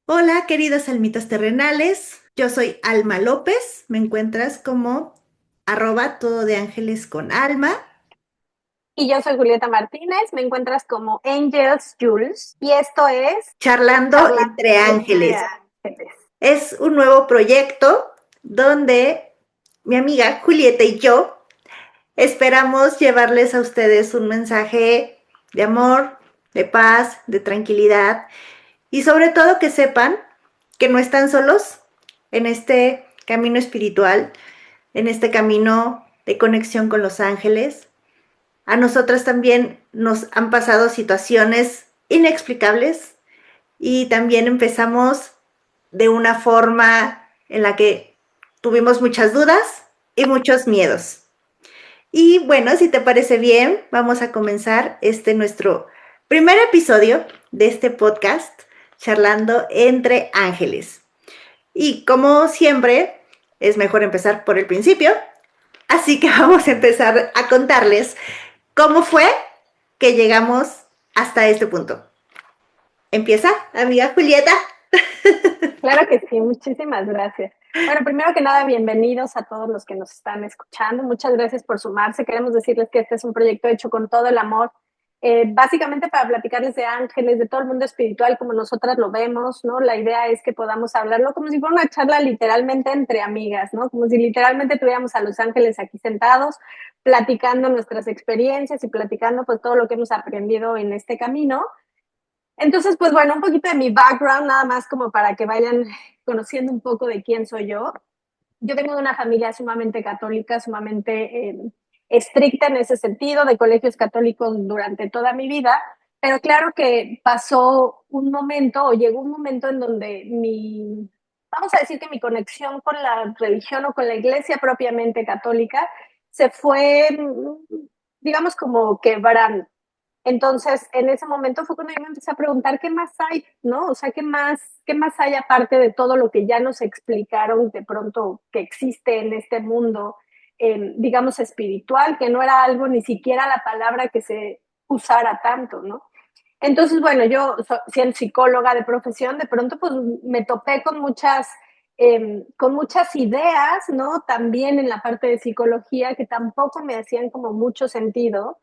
Hola, queridos almitos terrenales. Yo soy Alma López. Me encuentras como @todo de ángeles con alma, Y yo soy Julieta Martínez, me encuentras como Angels Jules y esto es charlando Charlando entre entre ángeles. Ángeles. Es un nuevo proyecto donde mi amiga Julieta y yo esperamos llevarles a ustedes un mensaje de amor, de paz, de tranquilidad y sobre todo que sepan que no están solos en este camino espiritual, en este camino de conexión con los ángeles. A nosotras también nos han pasado situaciones inexplicables y también empezamos de una forma en la que tuvimos muchas dudas y muchos miedos. Y bueno, si te parece bien, vamos a comenzar nuestro primer episodio de este podcast, Charlando entre Ángeles. Y como siempre, es mejor empezar por el principio, así que vamos a empezar a contarles cómo fue que llegamos hasta este punto. Empieza, amiga Julieta. Claro que sí, muchísimas gracias. Bueno, primero que nada, bienvenidos a todos los que nos están escuchando. Muchas gracias por sumarse. Queremos decirles que este es un proyecto hecho con todo el amor, básicamente para platicarles de ángeles, de todo el mundo espiritual como nosotras lo vemos, ¿no? La idea es que podamos hablarlo como si fuera una charla literalmente entre amigas, ¿no? Como si literalmente tuviéramos a los ángeles aquí sentados, platicando nuestras experiencias y platicando pues todo lo que hemos aprendido en este camino. Entonces, pues bueno, un poquito de mi background, nada más como para que vayan conociendo un poco de quién soy yo. Yo vengo de una familia sumamente católica, sumamente estricta en ese sentido, de colegios católicos durante toda mi vida, pero claro que pasó un momento o llegó un momento en donde vamos a decir que mi conexión con la religión o con la iglesia propiamente católica se fue, digamos, como quebrando. Entonces, en ese momento fue cuando yo me empecé a preguntar qué más hay, ¿no? O sea, qué más hay aparte de todo lo que ya nos explicaron de pronto que existe en este mundo, digamos, espiritual, que no era algo ni siquiera la palabra que se usara tanto, ¿no? Entonces, bueno, yo siendo psicóloga de profesión, de pronto pues me topé con muchas ideas, ¿no? También en la parte de psicología que tampoco me hacían como mucho sentido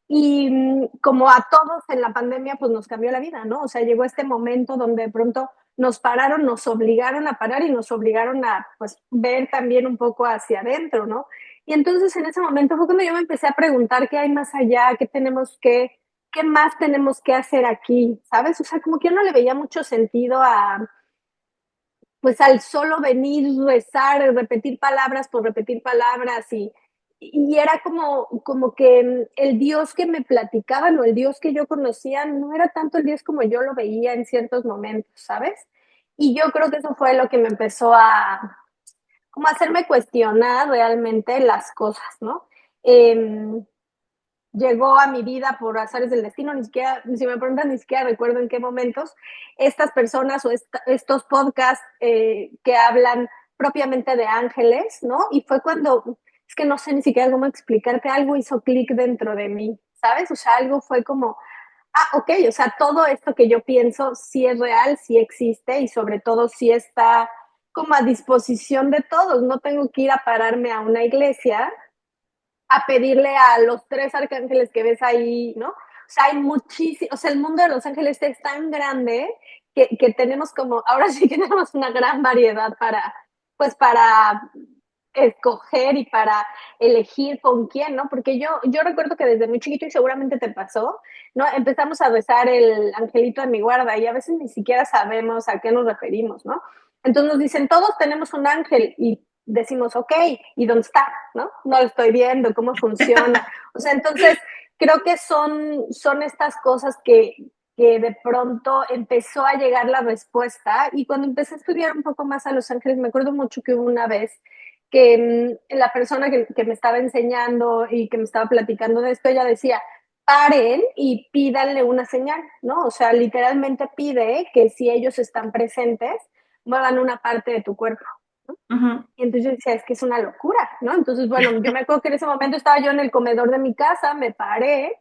y como a todos en la pandemia, pues nos cambió la vida, ¿no? O sea, llegó este momento donde de pronto nos pararon, nos obligaron a parar y nos obligaron a, pues, ver también un poco hacia adentro, ¿no? Y entonces en ese momento fue cuando yo me empecé a preguntar qué hay más allá, qué más tenemos que hacer aquí, ¿sabes? O sea, como que yo no le veía mucho sentido pues al solo venir, rezar, repetir palabras por repetir palabras y era como que el Dios que me platicaban o el Dios que yo conocía no era tanto el Dios como yo lo veía en ciertos momentos, ¿sabes? Y yo creo que eso fue lo que me empezó como a hacerme cuestionar realmente las cosas, ¿no? Eh, Llegó a mi vida por azares del destino, ni siquiera, si me preguntan, ni siquiera recuerdo en qué momentos estas personas o estos podcasts que hablan propiamente de ángeles, ¿no? Y fue cuando, es que no sé ni siquiera cómo explicarte, algo hizo clic dentro de mí, ¿sabes? O sea, algo fue como, ok, o sea, todo esto que yo pienso sí es real, sí existe y sobre todo sí está como a disposición de todos, no tengo que ir a pararme a una iglesia a pedirle a los tres arcángeles que ves ahí, ¿no? O sea, hay muchísimo, o sea, el mundo de los ángeles es tan grande que tenemos como, ahora sí que tenemos una gran variedad pues para escoger y para elegir con quién, ¿no? Porque yo recuerdo que desde muy chiquito, y seguramente te pasó, ¿no? Empezamos a rezar el angelito de mi guarda y a veces ni siquiera sabemos a qué nos referimos, ¿no? Entonces nos dicen, todos tenemos un ángel y decimos, ok, ¿y dónde está? ¿No? No lo estoy viendo, cómo funciona. O sea, entonces creo que son estas cosas que de pronto empezó a llegar la respuesta y cuando empecé a estudiar un poco más a Los Ángeles, me acuerdo mucho que hubo una vez que la persona que me estaba enseñando y que me estaba platicando de esto, ella decía, paren y pídanle una señal, ¿no? O sea, literalmente pide que si ellos están presentes, muevan una parte de tu cuerpo. Ujú. Y entonces yo decía, es que es una locura, ¿no? Entonces, bueno, yo me acuerdo que en ese momento estaba yo en el comedor de mi casa, me paré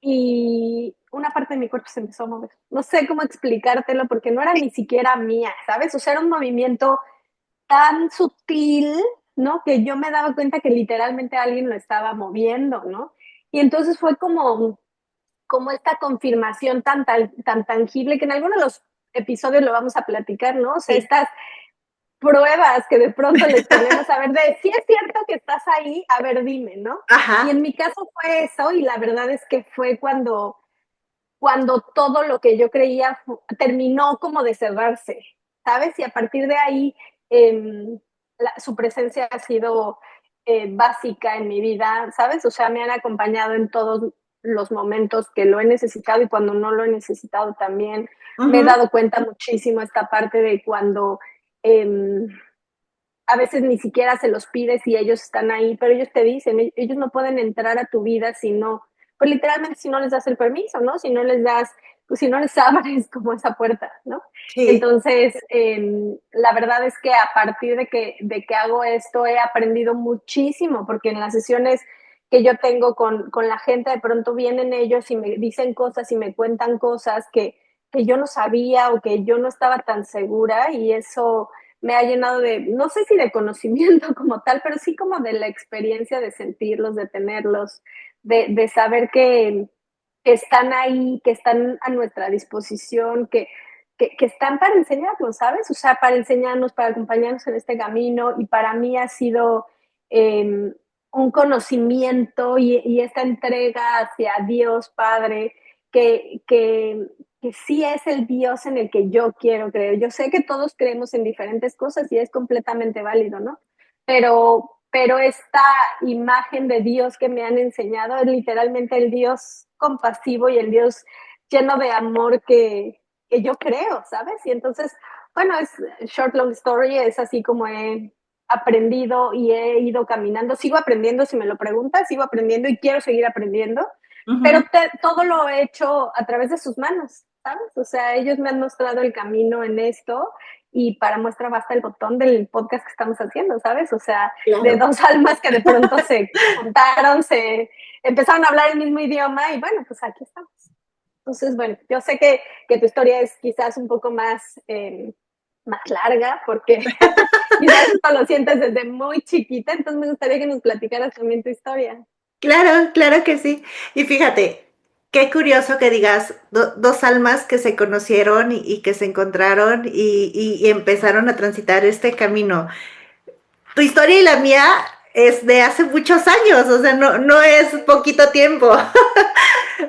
y una parte de mi cuerpo se empezó a mover. No sé cómo explicártelo porque no era ni siquiera mía, ¿sabes? O sea, era un movimiento tan sutil, ¿no? Que yo me daba cuenta que literalmente alguien lo estaba moviendo, ¿no? Y entonces fue como esta confirmación tan tangible que en algunos de los episodios lo vamos a platicar, ¿no? O sea, Sí. estas pruebas que de pronto les ponemos a ver de si es cierto que estás ahí, a ver, dime, ¿no? Y en Ajá. mi caso fue eso, y la verdad es que fue cuando todo lo que yo creía terminó como de cerrarse, ¿sabes? Y a partir de ahí, su presencia ha sido básica en mi vida, ¿sabes? O sea, me han acompañado en todos los momentos que lo he necesitado y cuando no lo he necesitado también. Me he Ujú. dado cuenta muchísimo esta parte de cuando eh, a veces ni siquiera se los pides y ellos están ahí, pero ellos te dicen, ellos no pueden entrar a tu vida si no, pues literalmente si no les das el permiso, ¿no? Si no les das, pues si no les abres como esa puerta, ¿no? Sí. Entonces, la verdad es que a partir de que hago esto he aprendido muchísimo, porque en las sesiones que yo tengo con la gente, de pronto vienen ellos y me dicen cosas y me cuentan cosas que yo no sabía o que yo no estaba tan segura y eso me ha llenado de, no sé si de conocimiento como tal, pero sí como de la experiencia de sentirlos, de tenerlos, de saber que están ahí, que están a nuestra disposición, que están para enseñarnos, ¿sabes? O sea, para enseñarnos, para acompañarnos en este camino y para mí ha sido un conocimiento y esta entrega hacia Dios Padre que sí es el Dios en el que yo quiero creer. Yo sé que todos creemos en diferentes cosas y es completamente válido, ¿no? Pero esta imagen de Dios que me han enseñado es literalmente el Dios compasivo y el Dios lleno de amor que yo creo, ¿sabes? Y entonces, bueno, es short, long story, es así como he aprendido y he ido caminando. Sigo aprendiendo, si me lo preguntas, sigo aprendiendo y quiero seguir aprendiendo, pero Ujú. todo lo he hecho a través de sus manos, ¿sabes? O sea, ellos me han mostrado el camino en esto y para muestra basta el botón del podcast que estamos haciendo, ¿sabes? O sea, de Claro. dos almas que de pronto se juntaron, se empezaron a hablar el mismo idioma y bueno, pues aquí estamos. Entonces, bueno, yo sé que tu historia es quizás un poco más larga porque quizás esto lo sientes desde muy chiquita, entonces me gustaría que nos platicaras también tu historia. Claro, claro que sí. Y fíjate, qué curioso que digas dos almas que se conocieron y que se encontraron y empezaron a transitar este camino. Tu historia y la mía es de hace muchos años, o sea, no es poquito tiempo.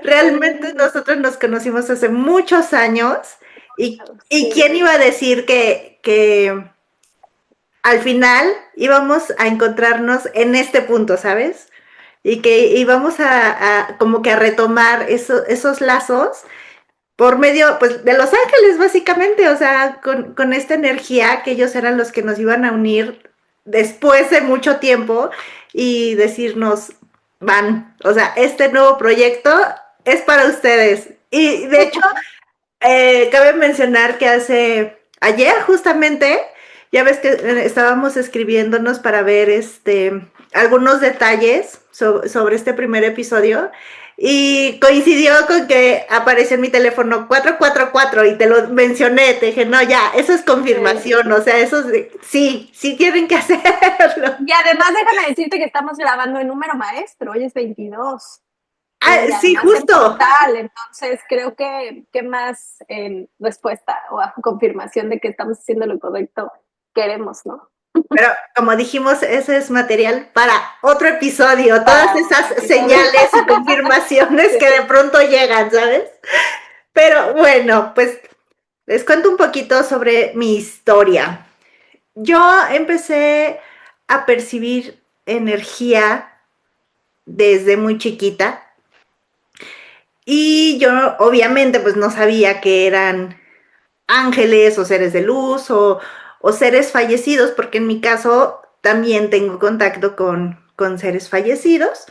Realmente Sí, nosotros nos conocimos hace muchos años y sí, quién iba a decir que al final íbamos a encontrarnos en este punto, ¿sabes? Y que íbamos a como que a retomar esos lazos por medio, pues, de Los Ángeles, básicamente, o sea, con esta energía que ellos eran los que nos iban a unir después de mucho tiempo y decirnos, van, o sea, este nuevo proyecto es para ustedes. Y de hecho, cabe mencionar que ayer justamente, ya ves que estábamos escribiéndonos para ver algunos detalles sobre este primer episodio y coincidió con que apareció en mi teléfono 444 y te lo mencioné, te dije, no, ya, eso es sí. confirmación, o sea, sí, sí tienen que hacerlo. Y además déjame decirte que estamos grabando en número maestro, hoy es 22. Ah, Y sí, además en justo. portal, entonces creo que más respuesta o confirmación de que estamos haciendo lo correcto queremos, ¿no? Pero como dijimos, ese es material para otro episodio, todas Para otro esas episodio. señales y confirmaciones que de pronto llegan, ¿sabes? Pero bueno, pues les cuento un poquito sobre mi historia. Yo empecé a percibir energía desde muy chiquita y yo obviamente pues no sabía que eran ángeles o seres de luz o seres fallecidos, porque en mi caso también tengo contacto con seres fallecidos.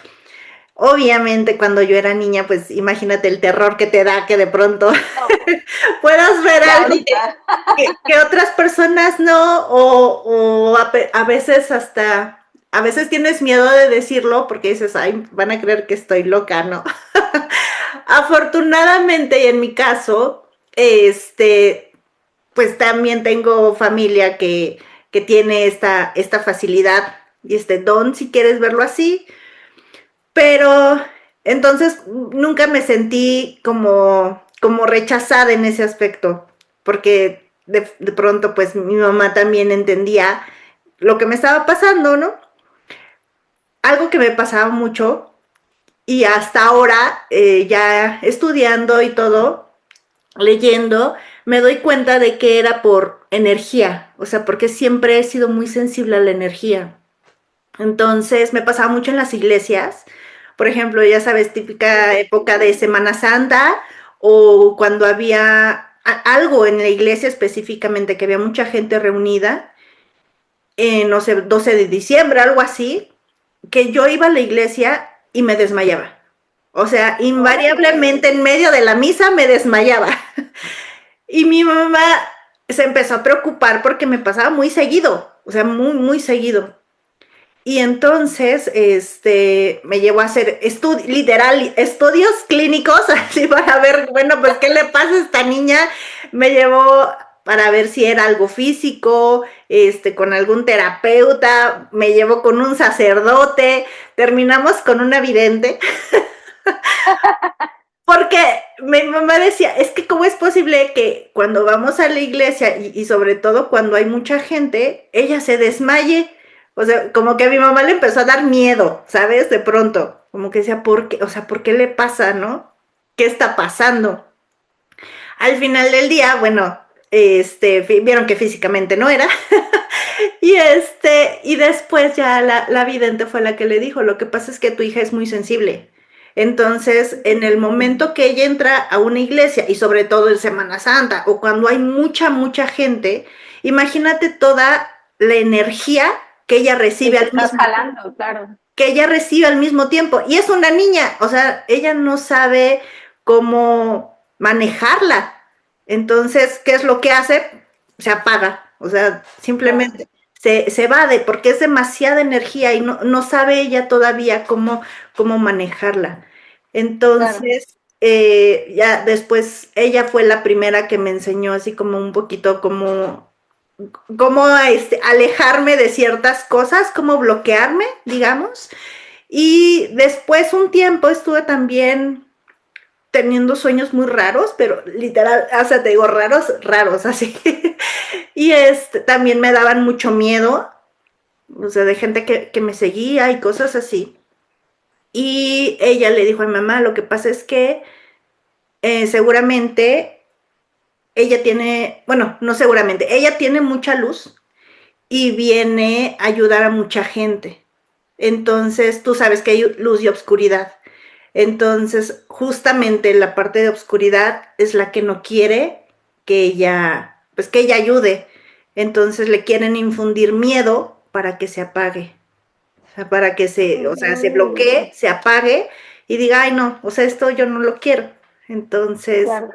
Obviamente cuando yo era niña, pues imagínate el terror que te da que de pronto No, puedas ver y algo ahorita. que otras personas no, o a veces hasta, a veces tienes miedo de decirlo porque dices, ay, van a creer que estoy loca, ¿no? Afortunadamente, y en mi caso, pues también tengo familia que tiene esta facilidad y este don, si quieres verlo así, pero entonces nunca me sentí como rechazada en ese aspecto, porque de pronto pues mi mamá también entendía lo que me estaba pasando, ¿no? Algo que me pasaba mucho y hasta ahora, ya estudiando y todo, leyendo, me doy cuenta de que era por energía, o sea, porque siempre he sido muy sensible a la energía. Entonces me pasaba mucho en las iglesias, por ejemplo, ya sabes, típica época de Semana Santa o cuando había algo en la iglesia específicamente, que había mucha gente reunida, no sé, 12 de diciembre, algo así, que yo iba a la iglesia y me desmayaba. O sea, invariablemente en medio de la misa me desmayaba. Y mi mamá se empezó a preocupar porque me pasaba muy seguido, o sea, muy, muy seguido. Y entonces, me llevó a hacer literal, estudios clínicos, así para ver, bueno, pues, ¿qué le pasa a esta niña? Me llevó para ver si era algo físico, con algún terapeuta, me llevó con un sacerdote, terminamos con una vidente, porque mi mamá decía, es que cómo es posible que cuando vamos a la iglesia y sobre todo cuando hay mucha gente, ella se desmaye. O sea, como que a mi mamá le empezó a dar miedo, ¿sabes? De pronto, como que decía, ¿por qué? O sea, ¿por qué le pasa, no? ¿Qué está pasando? Al final del día, bueno, vieron que físicamente no era. Y después ya la vidente fue la que le dijo, lo que pasa es que tu hija es muy sensible. Entonces, en el momento que ella entra a una iglesia, y sobre todo en Semana Santa, o cuando hay mucha, mucha gente, imagínate toda la energía que ella Y recibe que al estás mismo jalando, claro. que ella recibe al mismo tiempo. Y es una niña, o sea, ella no sabe cómo manejarla. Entonces, ¿qué es lo que hace? Se apaga, o sea, Claro, simplemente se evade porque es demasiada energía y no sabe ella todavía cómo manejarla. claro. Entonces, ya después ella fue la primera que me enseñó así como un poquito cómo alejarme de ciertas cosas, cómo bloquearme, digamos. Y después un tiempo estuve también teniendo sueños muy raros, pero literal, o sea, te digo, raros, raros, así. Y también me daban mucho miedo, o sea, de gente que me seguía y cosas así. Y ella le dijo a mi mamá, lo que pasa es que seguramente ella tiene, bueno, no seguramente, ella tiene mucha luz y viene a ayudar a mucha gente. Entonces, tú sabes que hay luz y obscuridad. Entonces, justamente la parte de obscuridad es la que no quiere pues que ella ayude. Entonces le quieren infundir miedo para que se apague. O sea, para que o sea, se bloquee, se apague y diga, ay no, o sea, esto yo no lo quiero. Entonces, Claro.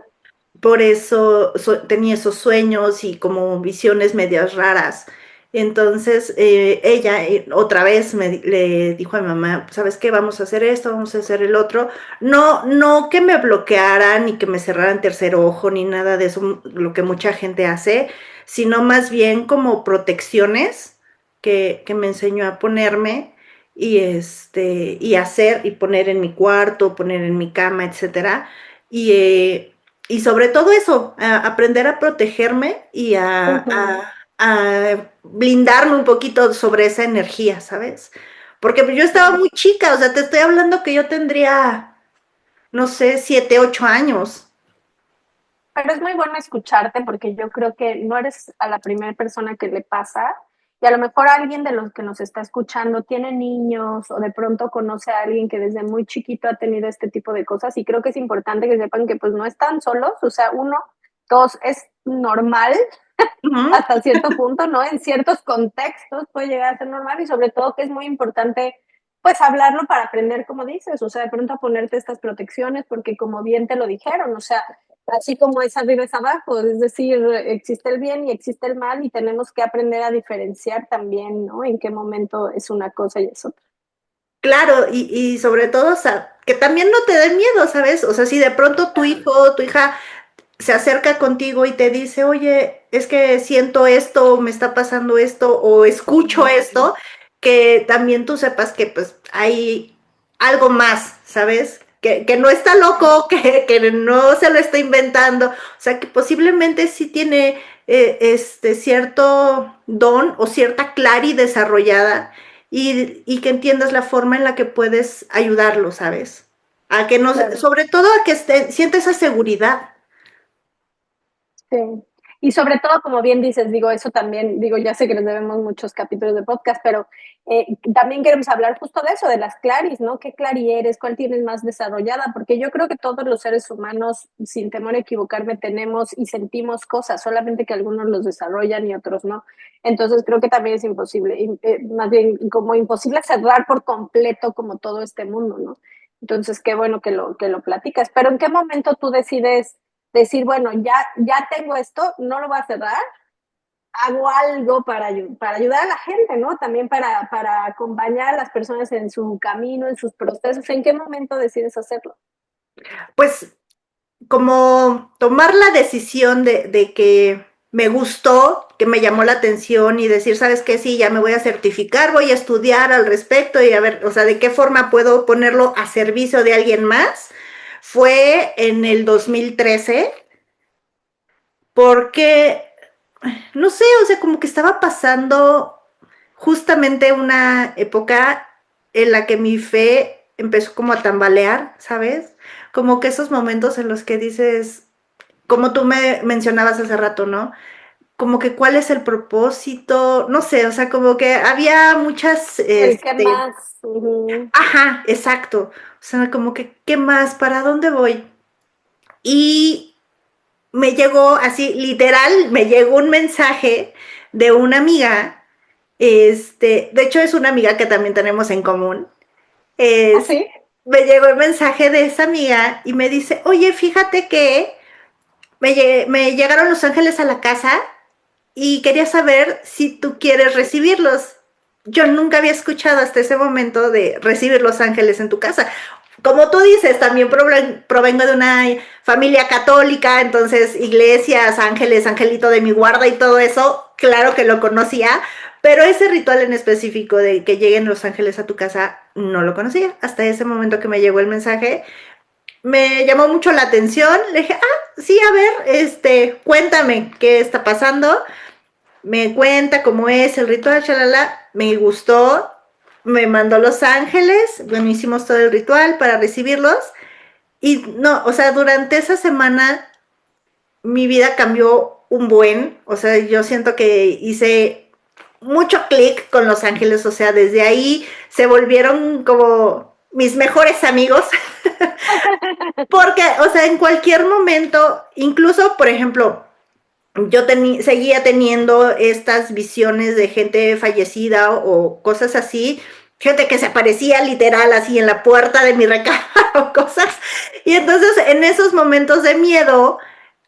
por eso tenía esos sueños y como visiones medias raras. Entonces ella otra vez le dijo a mi mamá, ¿sabes qué? Vamos a hacer esto, vamos a hacer el otro. No que me bloquearan ni que me cerraran tercer ojo ni nada de eso, lo que mucha gente hace, sino más bien como protecciones que me enseñó a ponerme y hacer y poner en mi cuarto, poner en mi cama, etcétera. Y y sobre todo eso, aprender a protegerme y Ujú. a blindarme un poquito sobre esa energía, ¿sabes? Porque yo estaba muy chica, o sea, te estoy hablando que yo tendría, no sé, 7, 8 años. Pero es muy bueno escucharte porque yo creo que no eres a la primera persona que le pasa y a lo mejor alguien de los que nos está escuchando tiene niños o de pronto conoce a alguien que desde muy chiquito ha tenido este tipo de cosas y creo que es importante que sepan que pues no están solos, o sea, uno, dos, es normal Ujú. hasta cierto punto, ¿no? En ciertos contextos puede llegar a ser normal y sobre todo que es muy importante pues hablarlo para aprender, como dices, o sea, de pronto a ponerte estas protecciones porque como bien te lo dijeron, o sea, así como es arriba es abajo, es decir, existe el bien y existe el mal y tenemos que aprender a diferenciar también, ¿no? En qué momento es una cosa y es otra. claro, y sobre todo, o sea, que también no te dé miedo, ¿sabes? O sea, si de pronto tu hijo o tu hija se acerca contigo y te dice, oye, es que siento esto, me está pasando esto, o escucho esto, que también tú sepas que pues hay algo más, ¿sabes? Que no está loco, que no se lo está inventando, o sea, que posiblemente sí tiene cierto don o cierta clari desarrollada y que entiendas la forma en la que puedes ayudarlo, ¿sabes? A que no, Claro. sobre todo a que siente esa seguridad. Sí. Y sobre todo, como bien dices, digo, eso también, digo, ya sé que les debemos muchos capítulos de podcast, pero también queremos hablar justo de eso, de las claris, ¿no? ¿Qué clari eres? ¿Cuál tienes más desarrollada? Porque yo creo que todos los seres humanos, sin temor a equivocarme, tenemos y sentimos cosas, solamente que algunos los desarrollan y otros no. Entonces creo que también es imposible, más bien como imposible cerrar por completo como todo este mundo, ¿no? Entonces, qué bueno que lo platicas. Pero ¿en qué momento tú decides decir, bueno, ya tengo esto, no lo voy a cerrar, hago algo para ayudar a la gente, ¿no? También para acompañar a las personas en su camino, en sus procesos. ¿En qué momento decides hacerlo? Pues como tomar la decisión de que me gustó, que me llamó la atención y decir, ¿sabes qué? Sí, ya me voy a certificar, voy a estudiar al respecto y a ver, o sea, de qué forma puedo ponerlo a servicio de alguien más. Fue en el 2013 porque, no sé, o sea, como que estaba pasando justamente una época en la que mi fe empezó como a tambalear, ¿sabes? Como que esos momentos en los que dices, como tú me mencionabas hace rato, ¿no? Como que cuál es el propósito, no sé, o sea, como que había muchas, ¿El qué más? Uh-huh. ajá, exacto, o sea, como que, ¿qué más? ¿Para dónde voy? Y me llegó así, literal, me llegó un mensaje de una amiga, de hecho es una amiga que también tenemos en común, ¿Ah, es, sí? me llegó el mensaje de esa amiga y me dice, oye, fíjate que me llegaron los ángeles a la casa y quería saber si tú quieres recibirlos. Yo nunca había escuchado hasta ese momento de recibir los ángeles en tu casa. Como tú dices, también provengo de una familia católica, entonces iglesias, ángeles, angelito de mi guarda y todo eso, claro que lo conocía, pero ese ritual en específico de que lleguen los ángeles a tu casa, no lo conocía. Hasta ese momento que me llegó el mensaje, me llamó mucho la atención, le dije, sí, a ver, cuéntame qué está pasando, me cuenta cómo es el ritual, chalala, me gustó, me mandó Los Ángeles, bueno, hicimos todo el ritual para recibirlos y no, o sea, durante esa semana mi vida cambió un buen, o sea, yo siento que hice mucho clic con Los Ángeles, o sea, desde ahí se volvieron como mis mejores amigos, porque, o sea, en cualquier momento, incluso, por ejemplo, yo seguía teniendo estas visiones de gente fallecida o cosas así, gente que se aparecía literal así en la puerta de mi recámara o cosas. Y entonces en esos momentos de miedo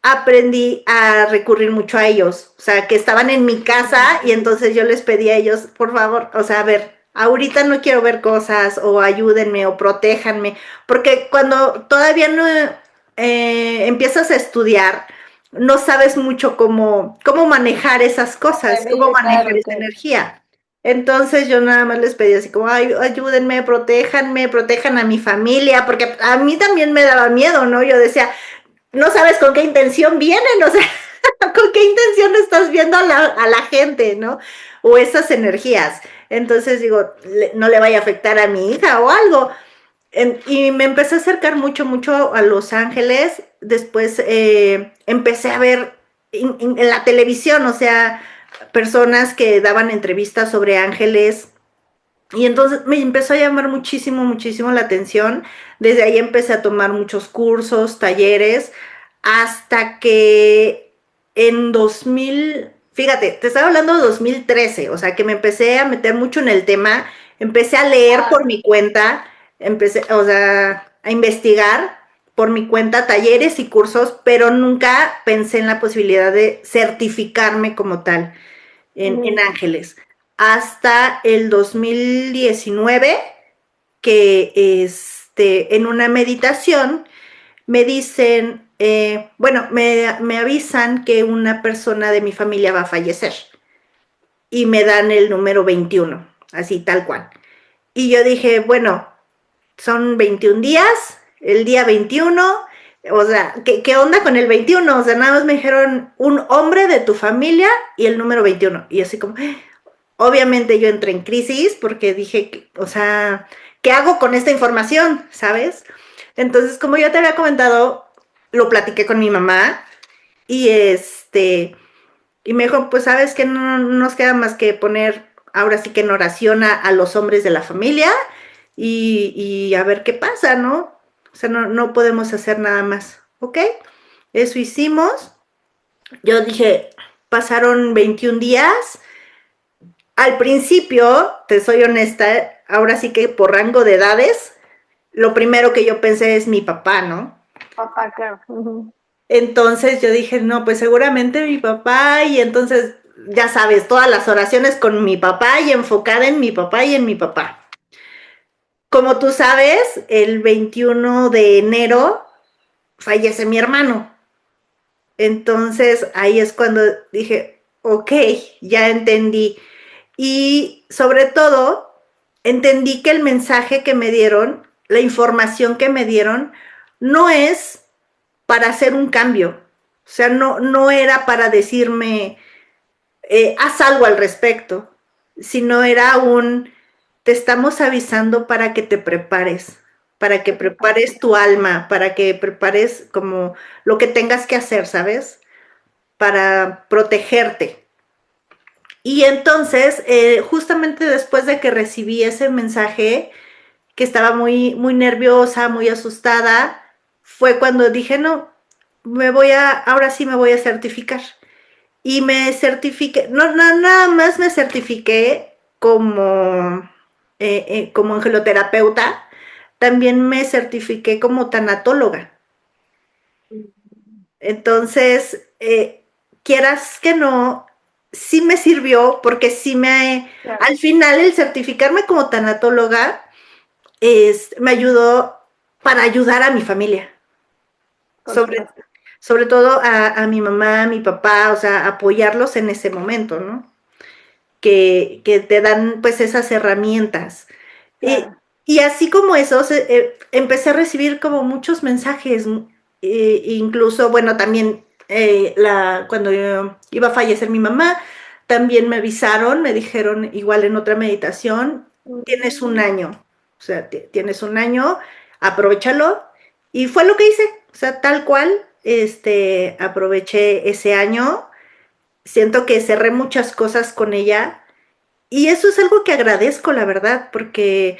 aprendí a recurrir mucho a ellos, o sea, que estaban en mi casa y entonces yo les pedí a ellos, por favor, o sea, a ver, ahorita no quiero ver cosas o ayúdenme o protéjanme, porque cuando todavía no empiezas a estudiar, no sabes mucho cómo manejar esas cosas, cómo manejar Claro, esa claro. energía. Entonces yo nada más les pedí así como, ay, ayúdenme, protéjanme, protejan a mi familia, porque a mí también me daba miedo, ¿no? Yo decía, no sabes con qué intención vienen, o sea, con qué intención estás viendo a la gente, ¿no? O esas energías. Entonces digo, no le vaya a afectar a mi hija o algo. Y me empecé a acercar mucho, mucho a Los Ángeles. Después empecé a ver en la televisión, o sea, personas que daban entrevistas sobre ángeles. Y entonces me empezó a llamar muchísimo, muchísimo la atención. Desde ahí empecé a tomar muchos cursos, talleres, hasta que en 2000, fíjate, te estaba hablando de 2013, o sea, que me empecé a meter mucho en el tema, empecé a leer por Ah, mi cuenta, empecé, o sea, a investigar por mi cuenta talleres y cursos, pero nunca pensé en la posibilidad de certificarme como tal en uh-huh. ángeles hasta el 2019 que en una meditación me dicen, bueno, me avisan que una persona de mi familia va a fallecer y me dan el número 21, así tal cual. Y yo dije, bueno, son 21 días, el día 21, o sea, ¿qué onda con el 21? O sea, nada más me dijeron un hombre de tu familia y el número 21. Y así como, obviamente yo entré en crisis porque dije, o sea, ¿qué hago con esta información? ¿Sabes? Entonces, como ya te había comentado, lo platiqué con mi mamá y y me dijo, pues sabes que no nos queda más que poner ahora sí que en oración a los hombres de la familia y a ver qué pasa, ¿no? O sea, no podemos hacer nada más, ¿ok? Eso hicimos. Yo dije, pasaron 21 días. Al principio, te soy honesta, ahora sí que por rango de edades, lo primero que yo pensé es mi papá, ¿no? Papá, claro. Uh-huh. Entonces yo dije, no, pues seguramente mi papá, y entonces, ya sabes, todas las oraciones con mi papá y enfocada en mi papá y en mi papá. Como tú sabes, el 21 de enero fallece mi hermano. Entonces ahí es cuando dije, ok, ya entendí. Y sobre todo, entendí que el mensaje que me dieron, la información que me dieron, no es para hacer un cambio. O sea, no era para decirme, haz algo al respecto, sino era te estamos avisando para que prepares tu alma, para que prepares como lo que tengas que hacer, ¿sabes? Para protegerte. Y entonces, justamente después de que recibí ese mensaje, que estaba muy nerviosa, muy asustada, fue cuando dije, no, ahora sí me voy a certificar. Y me certifiqué, nada más me certifiqué como angeloterapeuta, también me certifiqué como tanatóloga. Entonces, quieras que no, sí me sirvió porque Claro. al final el certificarme como tanatóloga me ayudó para ayudar a mi familia, Por sobre, supuesto. sobre todo a mi mamá, a mi papá, o sea, apoyarlos en ese momento, ¿no? Que te dan pues esas herramientas. Y, Claro. y así como eso, empecé a recibir como muchos mensajes, incluso, bueno, también cuando iba a fallecer mi mamá, también me avisaron, me dijeron igual en otra meditación, tienes un año, o sea, tienes un año, aprovéchalo. Y fue lo que hice, o sea, tal cual, aproveché ese año, siento que cerré muchas cosas con ella y eso es algo que agradezco, la verdad, porque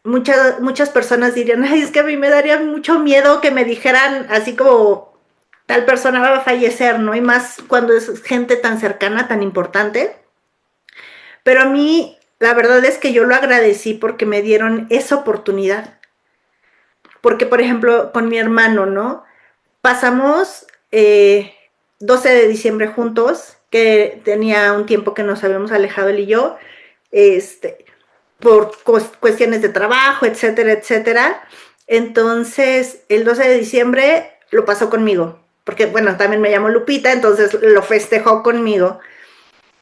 muchas personas dirían, ay, es que a mí me daría mucho miedo que me dijeran así como tal persona va a fallecer, ¿no? Y más cuando es gente tan cercana, tan importante. Pero a mí, la verdad es que yo lo agradecí porque me dieron esa oportunidad. Porque, por ejemplo, con mi hermano, ¿no? Pasamos 12 de diciembre juntos, que tenía un tiempo que nos habíamos alejado él y yo, este, por cuestiones de trabajo, etcétera, etcétera. Entonces, el 12 de diciembre lo pasó conmigo, porque bueno, también me llamo Lupita, entonces lo festejó conmigo.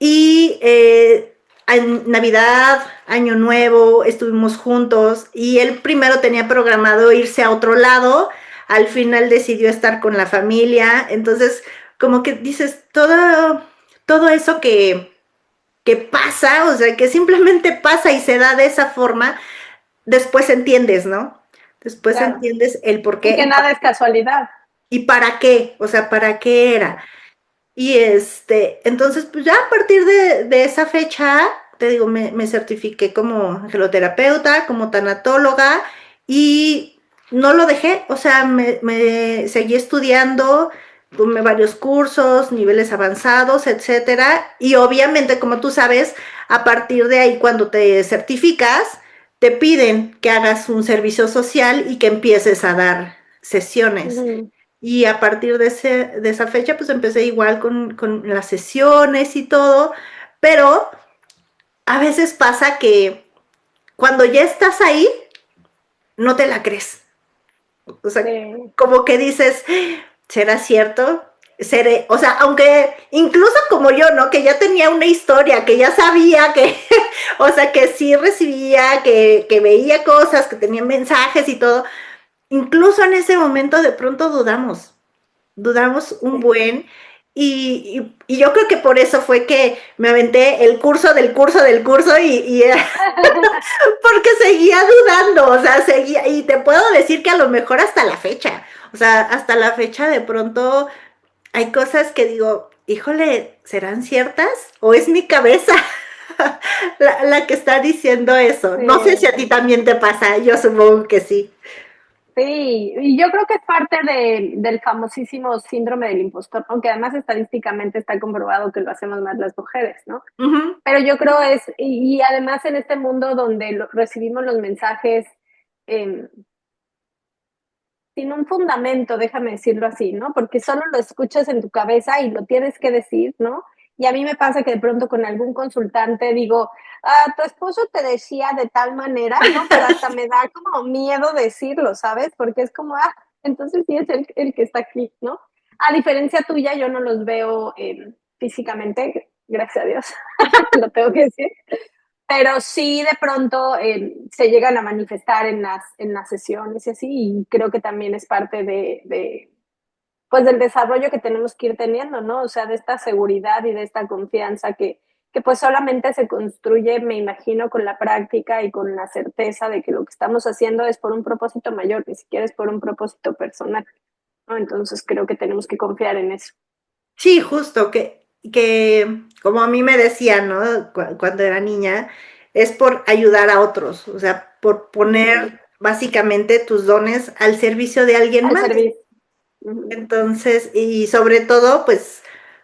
Y en Navidad, Año Nuevo, estuvimos juntos y él primero tenía programado irse a otro lado, al final decidió estar con la familia, entonces como que dices, todo eso que pasa, o sea, que simplemente pasa y se da de esa forma, después entiendes, ¿no? Después Claro. entiendes el por Y qué que nada es casualidad. y para qué, o sea, para qué era. Y entonces, pues ya a partir de esa fecha, te digo, me certifiqué como angeloterapeuta, como tanatóloga y no lo dejé, o sea, me seguí estudiando, tomé varios cursos, niveles avanzados, etcétera. Y obviamente, como tú sabes, a partir de ahí, cuando te certificas, te piden que hagas un servicio social y que empieces a dar sesiones. Uh-huh. Y a partir de esa fecha, pues empecé igual con las sesiones y todo, pero a veces pasa que cuando ya estás ahí, no te la crees. O sea, Sí. como que dices, ¿será cierto? Seré, o sea, aunque incluso como yo, ¿no? Que ya tenía una historia, que ya sabía que, o sea, que sí recibía, que veía cosas, que tenía mensajes y todo, incluso en ese momento de pronto dudamos un Sí. buen, y yo creo que por eso fue que me aventé el curso del curso del curso y porque seguía dudando, o sea, seguía, y te puedo decir que a lo mejor hasta la fecha, o sea, hasta la fecha de pronto hay cosas que digo, híjole, ¿serán ciertas? ¿O es mi cabeza la que está diciendo eso? No sé si a ti Sí. también te pasa, yo supongo que sí. Sí, y yo creo que es parte del famosísimo síndrome del impostor, aunque además estadísticamente está comprobado que lo hacemos más las mujeres, ¿no? Uh -huh. Pero yo creo y además en este mundo donde recibimos los mensajes eh, sin un fundamento, déjame decirlo así, ¿no? Porque solo lo escuchas en tu cabeza y lo tienes que decir, ¿no? Y a mí me pasa que de pronto con algún consultante digo, ah, tu esposo te decía de tal manera, ¿no? Pero hasta me da como miedo decirlo, ¿sabes? Porque es como, ah, entonces sí es el que está aquí, ¿no? A diferencia tuya, yo no los veo físicamente, gracias a Dios, lo tengo que decir, pero sí de pronto se llegan a manifestar en las sesiones y así, y creo que también es parte pues del desarrollo que tenemos que ir teniendo, ¿no? O sea, de esta seguridad y de esta confianza que pues solamente se construye, me imagino, con la práctica y con la certeza de que lo que estamos haciendo es por un propósito mayor, ni siquiera es por un propósito personal, ¿no? Entonces creo que tenemos que confiar en eso. Sí, justo, que como a mí me decían, ¿no? Cuando era niña, es por ayudar a otros, o sea, por Uh-huh. poner básicamente tus dones al servicio de alguien Al más. servicio. Uh-huh. Entonces, y sobre todo, pues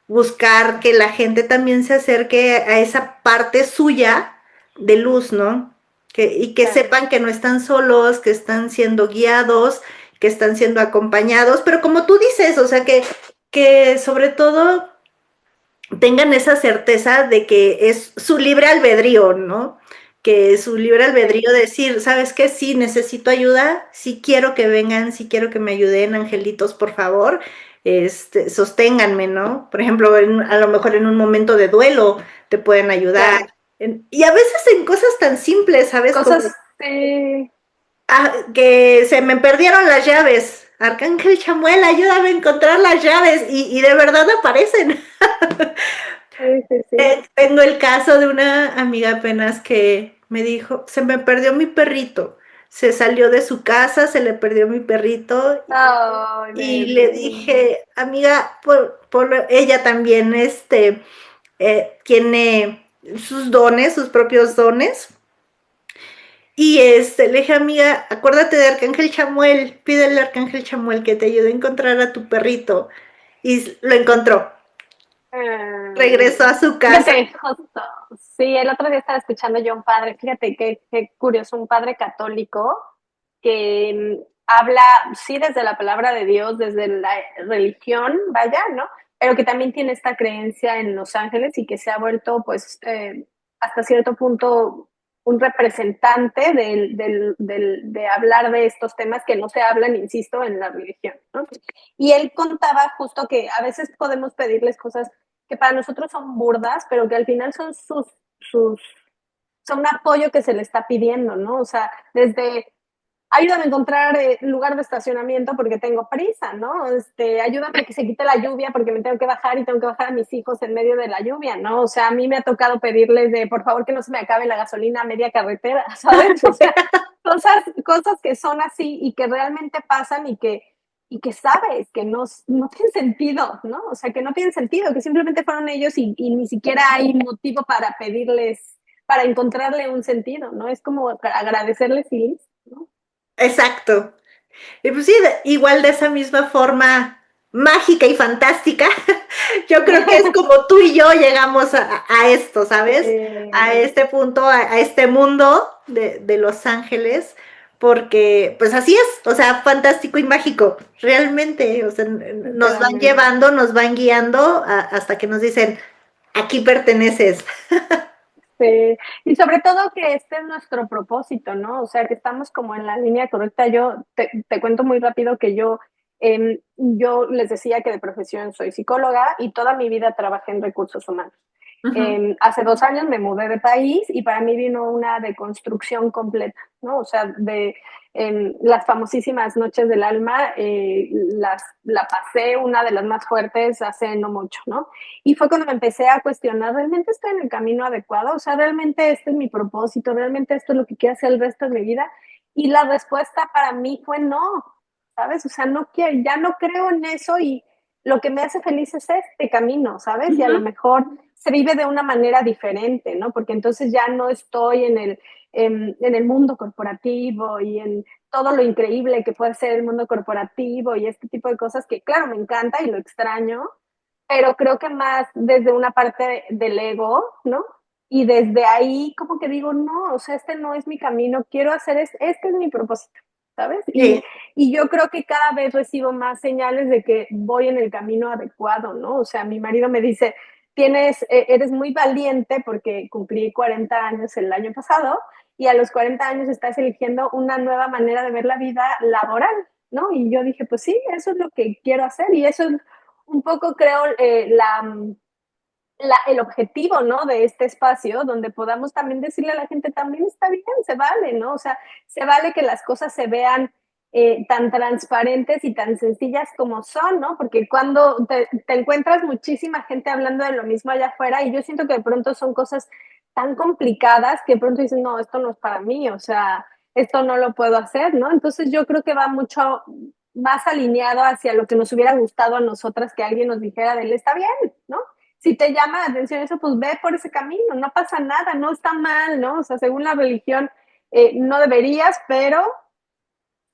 buscar que la gente también se acerque a esa parte suya de luz, ¿no? Y que Claro. sepan que no están solos, que están siendo guiados, que están siendo acompañados, pero como tú dices, o sea, que sobre todo tengan esa certeza de que es su libre albedrío, ¿no? Que es su libre Sí. albedrío decir, ¿sabes qué? Sí, necesito ayuda, sí quiero que vengan, sí quiero que me ayuden, angelitos, por favor, sosténganme, ¿no? Por ejemplo, a lo mejor en un momento de duelo te pueden ayudar. Claro. Y a veces en cosas tan simples, ¿sabes? Como Cosas, que se me perdieron las llaves. Arcángel Chamuel, ayúdame a encontrar las llaves. Y de verdad aparecen. sí, sí, sí. Tengo el caso de una amiga apenas que me dijo, se me perdió mi perrito, se salió de su casa, se le perdió mi perrito Ay, y le bebé. dije, amiga, ella también tiene sus dones, sus propios dones. Y le dije, amiga, acuérdate de Arcángel Chamuel, pídele a Arcángel Chamuel que te ayude a encontrar a tu perrito. Y lo encontró. Regresó a su casa. Fíjate, justo. Sí, el otro día estaba escuchando yo a un padre, fíjate qué curioso, un padre católico que habla, sí, desde la palabra de Dios, desde la religión, vaya, ¿no? Pero que también tiene esta creencia en los ángeles y que se ha vuelto, pues, hasta cierto punto un representante de hablar de estos temas que no se hablan, insisto, en la religión, ¿no? Y él contaba justo que a veces podemos pedirles cosas que para nosotros son burdas, pero que al final son son un apoyo que se le está pidiendo, ¿no? O sea, desde ayúdame a encontrar lugar de estacionamiento porque tengo prisa, ¿no? Ayúdame a que se quite la lluvia porque me tengo que bajar y tengo que bajar a mis hijos en medio de la lluvia, ¿no? O sea, a mí me ha tocado pedirles de, por favor, que no se me acabe la gasolina a media carretera, ¿sabes? O sea, cosas que son así y que realmente pasan y que sabes que no tienen sentido, ¿no? O sea, que no tienen sentido, que simplemente fueron ellos y ni siquiera hay motivo para pedirles, para encontrarle un sentido, ¿no? Es como agradecerles y listo, ¿no? Exacto. Y pues sí, igual de esa misma forma mágica y fantástica, yo creo que es como tú y yo llegamos a esto, ¿sabes? A este punto, a este mundo de Los Ángeles, porque pues así es, o sea, fantástico y mágico, realmente, o sea, nos van Literalmente. llevando, nos van guiando hasta que nos dicen, aquí perteneces. Sí, y sobre todo que este es nuestro propósito, ¿no? O sea, que estamos como en la línea correcta. Yo te cuento muy rápido que yo les decía que de profesión soy psicóloga y toda mi vida trabajé en recursos humanos. Ujú, Hace 2 años me mudé de país y para mí vino una deconstrucción completa, ¿no? O sea, las famosísimas noches del alma, la pasé una de las más fuertes hace no mucho, ¿no? Y fue cuando me empecé a cuestionar, ¿realmente estoy en el camino adecuado? O sea, ¿realmente este es mi propósito? ¿Realmente esto es lo que quiero hacer el resto de mi vida? Y la respuesta para mí fue no, ¿sabes? O sea, no quiero, ya no creo en eso y lo que me hace feliz es este camino, ¿sabes? Y a lo ujú. mejor se vive de una manera diferente, ¿no? Porque entonces ya no estoy en el mundo corporativo y en todo lo increíble que puede ser el mundo corporativo y este tipo de cosas que, claro, me encanta y lo extraño, pero creo que más desde una parte del ego, ¿no? Y desde ahí como que digo, no, o sea, este no es mi camino, quiero hacer, este es mi propósito, ¿sabes? Sí, Y yo creo que cada vez recibo más señales de que voy en el camino adecuado, ¿no? O sea, mi marido me dice, eres muy valiente porque cumplí 40 años el año pasado y a los 40 años estás eligiendo una nueva manera de ver la vida laboral, ¿no? Y yo dije, pues sí, eso es lo que quiero hacer y eso es un poco creo el objetivo, ¿no? De este espacio, donde podamos también decirle a la gente, también está bien, se vale, ¿no? O sea, se vale que las cosas se vean tan transparentes y tan sencillas como son, ¿no? Porque cuando te encuentras muchísima gente hablando de lo mismo allá afuera y yo siento que de pronto son cosas tan complicadas que de pronto dices, no, esto no es para mí, o sea, esto no lo puedo hacer, ¿no? Entonces yo creo que va mucho más alineado hacia lo que nos hubiera gustado a nosotras que alguien nos dijera de él, está bien, ¿no? Si te llama la atención eso, pues ve por ese camino, no pasa nada, no está mal, ¿no? O sea, según la religión, no deberías, pero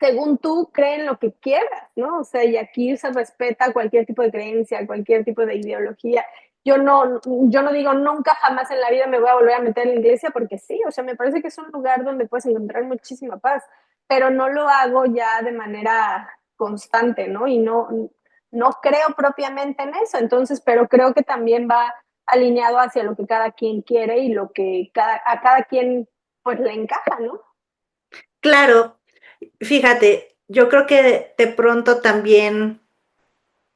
según tú, creen lo que quieras, ¿no? O sea, y aquí se respeta cualquier tipo de creencia, cualquier tipo de ideología. Yo no digo nunca jamás en la vida me voy a volver a meter en la iglesia porque sí, o sea, me parece que es un lugar donde puedes encontrar muchísima paz, pero no lo hago ya de manera constante, ¿no? Y no creo propiamente en eso, entonces, pero creo que también va alineado hacia lo que cada quien quiere y lo que a cada quien pues le encaja, ¿no? claro. Fíjate, yo creo que de pronto también,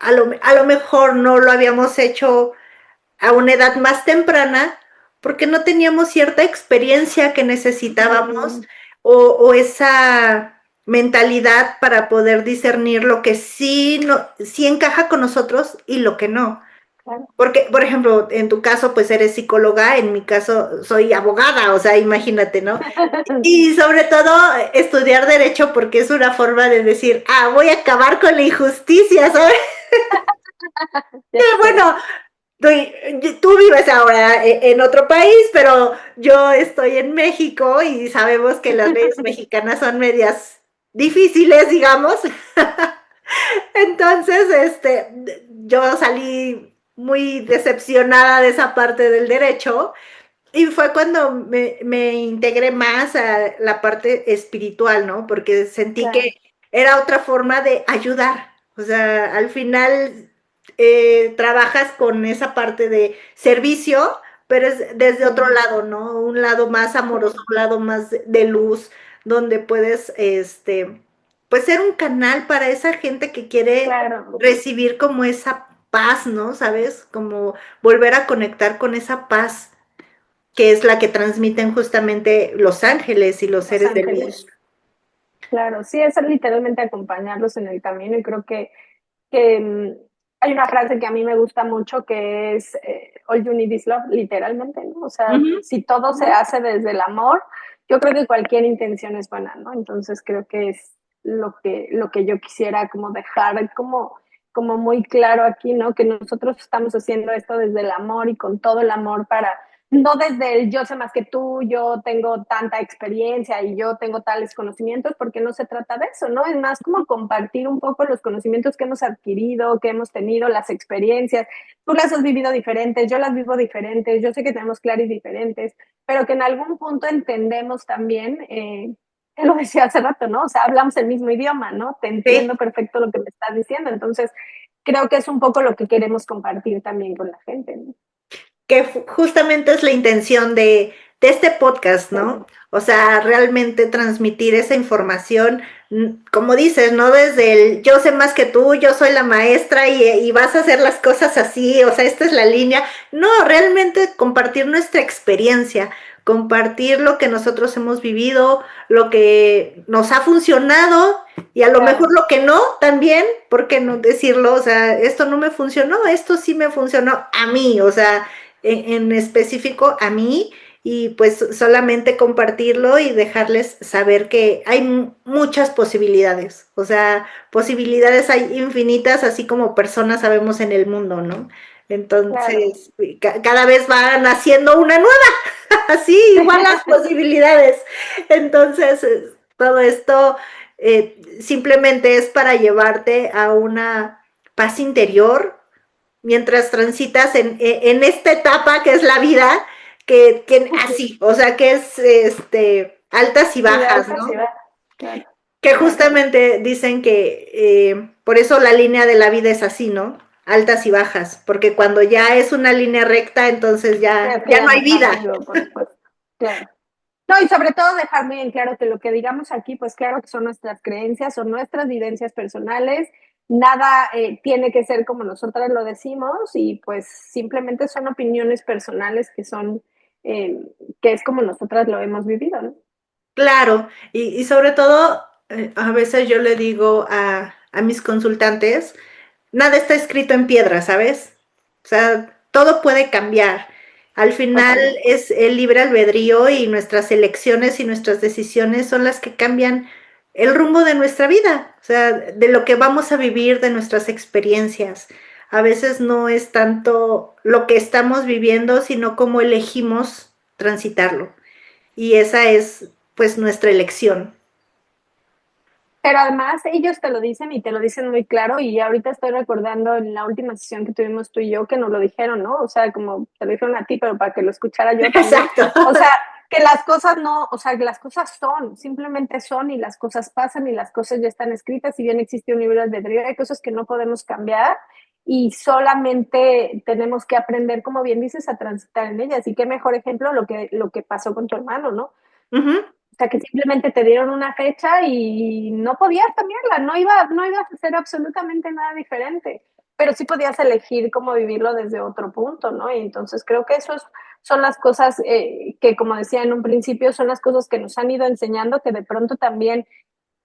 a lo mejor no lo habíamos hecho a una edad más temprana porque no teníamos cierta experiencia que necesitábamos Mm, o esa mentalidad para poder discernir lo que sí, no, sí encaja con nosotros y lo que no. claro. Porque, por ejemplo, en tu caso, pues eres psicóloga, en mi caso soy abogada, o sea, imagínate, ¿no? Y sobre todo estudiar derecho porque es una forma de decir, ah, voy a acabar con la injusticia, ¿sabes? Ya sé. Bueno, tú vives ahora en otro país, pero yo estoy en México y sabemos que las leyes mexicanas son medias difíciles, digamos. Entonces, yo salí muy decepcionada de esa parte del derecho y fue cuando me integré más a la parte espiritual, ¿no? Porque sentí que Claro, era otra forma de ayudar. O sea, al final trabajas con esa parte de servicio, pero es desde otro sí, lado, ¿no? Un lado más amoroso, sí, un lado más de luz, donde puedes, pues ser un canal para esa gente que quiere claro, recibir como esa paz, ¿no? ¿Sabes? Como volver a conectar con esa paz que es la que transmiten justamente los ángeles y los Los seres de luz. Ángeles. Claro, sí, es literalmente acompañarlos en el camino y creo que hay una frase que a mí me gusta mucho que es all you need is love, literalmente, ¿no? O sea, Ujú. si todo se hace desde el amor, yo creo que cualquier intención es buena, ¿no? Entonces creo que es lo que yo quisiera como dejar como muy claro aquí, ¿no? Que nosotros estamos haciendo esto desde el amor y con todo el amor para no desde el yo sé más que tú, yo tengo tanta experiencia y yo tengo tales conocimientos, porque no se trata de eso, ¿no? Es más como compartir un poco los conocimientos que hemos adquirido, que hemos tenido, las experiencias. Tú las has vivido diferentes, yo las vivo diferentes, yo sé que tenemos claris diferentes, pero que en algún punto entendemos también, lo decía hace rato, ¿no? O sea, hablamos el mismo idioma, ¿no? Te Sí, entiendo perfecto lo que me estás diciendo, entonces creo que es un poco lo que queremos compartir también con la gente, ¿no? que justamente es la intención de este podcast, ¿no? O sea, realmente transmitir esa información, como dices, no desde el yo sé más que tú, yo soy la maestra y vas a hacer las cosas así, o sea, esta es la línea. No, realmente compartir nuestra experiencia, compartir lo que nosotros hemos vivido, lo que nos ha funcionado y a lo Claro. mejor lo que no también, ¿por qué no decirlo? O sea, esto no me funcionó, esto sí me funcionó a mí, o sea, en específico a mí, y pues solamente compartirlo y dejarles saber que hay muchas posibilidades, o sea, posibilidades hay infinitas, así como personas sabemos en el mundo, ¿no? Claro. Entonces, cada vez van haciendo una nueva, así igual las posibilidades. Entonces, todo esto simplemente es para llevarte a una paz interior, mientras transitas en esta etapa que es la vida, que así, o sea, que es altas y Y de bajas, altas y ¿no? bajas. Claro, Que claro. justamente dicen que por eso la línea de la vida es así, ¿no? Altas y bajas, porque cuando ya es una línea recta, entonces Es que ya ya no hay no vida. cambio, por supuesto. Claro. No, y sobre todo dejar muy en claro que lo que digamos aquí, pues claro que son nuestras creencias, son nuestras vivencias personales, nada tiene que ser como nosotras lo decimos y pues simplemente son opiniones personales eh, que es como nosotras lo hemos vivido, ¿no? Claro, y sobre todo, a veces yo le digo a mis consultantes, nada está escrito en piedra, ¿sabes? O sea, todo puede cambiar. Al final Totalmente. es el libre albedrío y nuestras elecciones y nuestras decisiones son las que cambian el rumbo de nuestra vida, o sea, de lo que vamos a vivir, de nuestras experiencias. A veces no es tanto lo que estamos viviendo, sino cómo elegimos transitarlo. Y esa es, pues, nuestra elección. Pero además ellos te lo dicen y te lo dicen muy claro y ahorita estoy recordando en la última sesión que tuvimos tú y yo que nos lo dijeron, ¿no? O sea, como te lo dijeron a ti, pero para que lo escuchara yo también. Exacto. O sea, que las cosas no, o sea, que las cosas son, simplemente son y las cosas pasan y las cosas ya están escritas, si bien existe un libre albedrío, hay cosas que no podemos cambiar y solamente tenemos que aprender, como bien dices, a transitar en ellas. Y qué mejor ejemplo lo que pasó con tu hermano, ¿no? Uh -huh. O sea, que simplemente te dieron una fecha y no podías cambiarla, no ibas a hacer absolutamente nada diferente, pero sí podías elegir cómo vivirlo desde otro punto, ¿no? Y entonces creo que son las cosas que, como decía en un principio, son las cosas que nos han ido enseñando, que de pronto también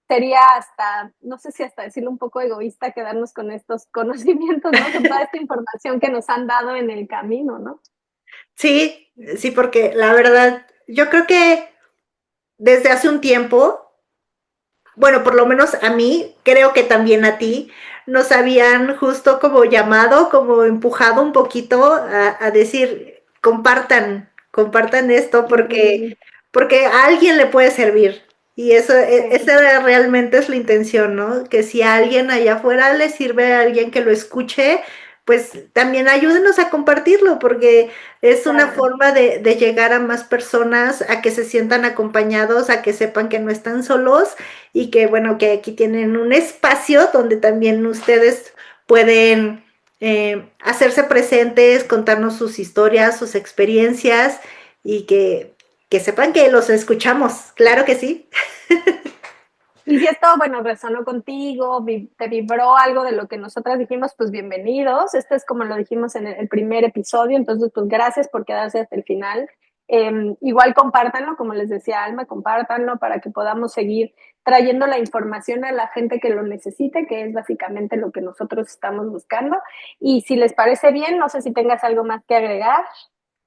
sería hasta, no sé si hasta decirlo un poco egoísta, quedarnos con estos conocimientos, ¿no? Con toda esta información que nos han dado en el camino, ¿no? Sí, sí, porque la verdad, yo creo que desde hace un tiempo, bueno, por lo menos a mí, creo que también a ti, nos habían justo como llamado, como empujado un poquito a decir, compartan, compartan esto Mm, porque a alguien le puede servir. Y eso, sí, esa realmente es la intención, ¿no? Que si a alguien allá afuera le sirve a alguien que lo escuche, pues también ayúdenos a compartirlo, porque es una claro. forma de llegar a más personas, a que se sientan acompañados, a que sepan que no están solos y que, bueno, que aquí tienen un espacio donde también ustedes pueden hacerse presentes, contarnos sus historias, sus experiencias y que sepan que los escuchamos, claro que sí. Y si esto, bueno, resonó contigo, te vibró algo de lo que nosotras dijimos, pues bienvenidos. Este es como lo dijimos en el primer episodio, entonces pues gracias por quedarse hasta el final. Igual compártanlo, como les decía Alma, compártanlo para que podamos seguir trayendo la información a la gente que lo necesite, que es básicamente lo que nosotros estamos buscando. Y si les parece bien, no sé si tengas algo más que agregar.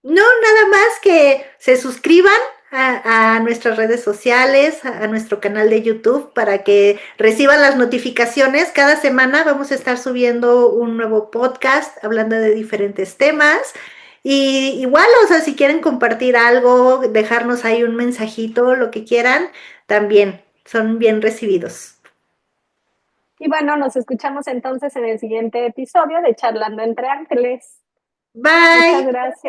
No, nada más que se suscriban a nuestras redes sociales, a nuestro canal de YouTube para que reciban las notificaciones. Cada semana vamos a estar subiendo un nuevo podcast hablando de diferentes temas. Y igual, o sea, si quieren compartir algo, dejarnos ahí un mensajito, lo que quieran, también son bien recibidos. Y bueno, nos escuchamos entonces en el siguiente episodio de Charlando entre Ángeles. Muchas Bye. gracias.